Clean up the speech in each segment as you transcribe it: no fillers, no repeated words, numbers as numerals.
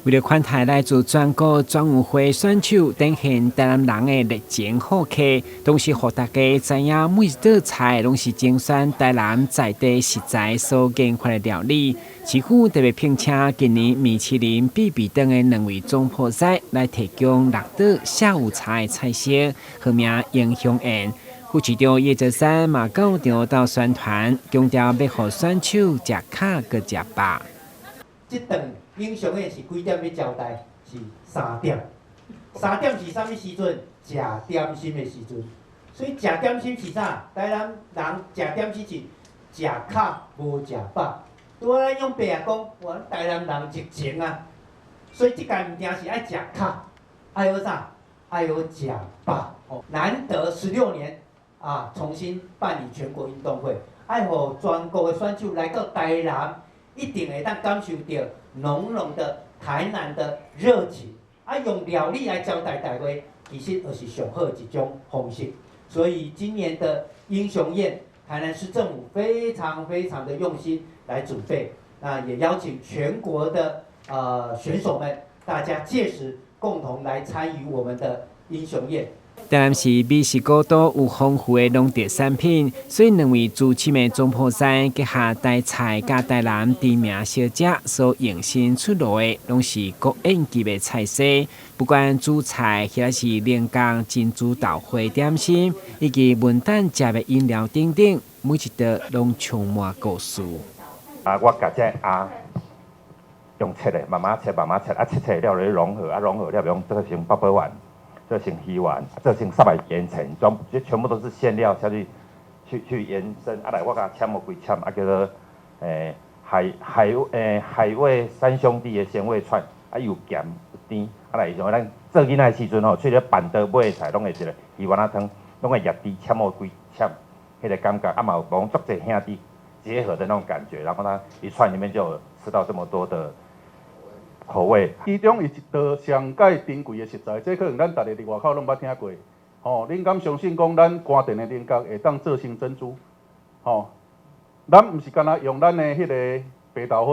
为了款待来自全国全运会选手展现台南人的热情好客，同时让大家知影每一道菜拢是精选台南在地食材所研发的料理。市府特别聘请今年米其林必比登的2位总铺师来提供6道下午茶的菜色，号名英雄宴。副市长叶泽山嘛到场到宣传，强调要让选手食卡搁食饱。这顿英雄宴是几点要交代？是3点。3点是啥物时阵？食点心的时阵。所以食点心是啥？台南人食点心是食卡无食饱。拄仔咱用白话讲，我台南人热情啊。所以这间物件是爱食卡，爱有啥？爱有食饱。难得16年啊，重新办理全国运动会，爱互全国的选手来到台南。一定会当感受到浓浓的台南的热情，用料理来交代大家，其实就是上好一种方式。所以今年的英雄宴，台南市政府非常非常的用心来准备，也邀请全国的选手们，大家届时共同来参与我们的英雄宴。台南市美食古都有丰富的农特产品，所以2位主持的总铺师结合台菜加台南知名小吃所用心出炉的，拢是国宴级的菜色。不管主菜或者是连江珍珠豆花点心，以及文旦食的饮料等等，每一道拢充满故事。我甲这用切的，慢慢切，慢慢切，切了就融合，融合了用这个成八宝丸。这成鱼丸，这成3百盐城，全部都是馅料下去延伸。来我甲签无几签，叫做海味3兄弟的鲜味串，又咸又甜。来像咱做囡仔时阵吼，除了板凳买的菜，拢会一个鱼丸汤，拢会热甜，签无几签，迄个感觉嘛有帮足侪兄弟结合的那种感觉，然后它一串里面就有吃到这么多的。口味，其中一道上界珍贵的食材，这可能咱大家伫外口拢捌听过。恁敢相信讲咱官店的菱角会当做成珍珠？咱毋是干那用咱的迄个白豆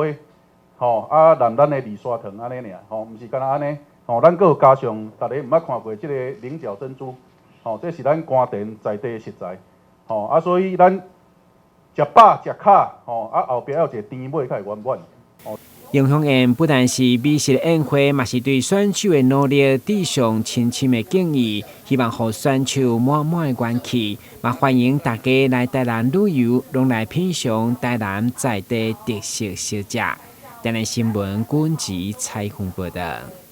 花，染咱的二砂糖安尼尔，毋是干那安尼。咱阁有加上大家毋捌看过即个菱角珍珠，这是咱官店在地的食材。所以咱食饱食卡，后壁要有一个甜味，较会圆满。英雄宴不但是美食的宴会，嘛是对选手的努力致上深深的敬意。希望让选手满满的元气，嘛欢迎大家来台南旅游，拢来品尝台南在地特色小吃。台南新闻军旗采访报道。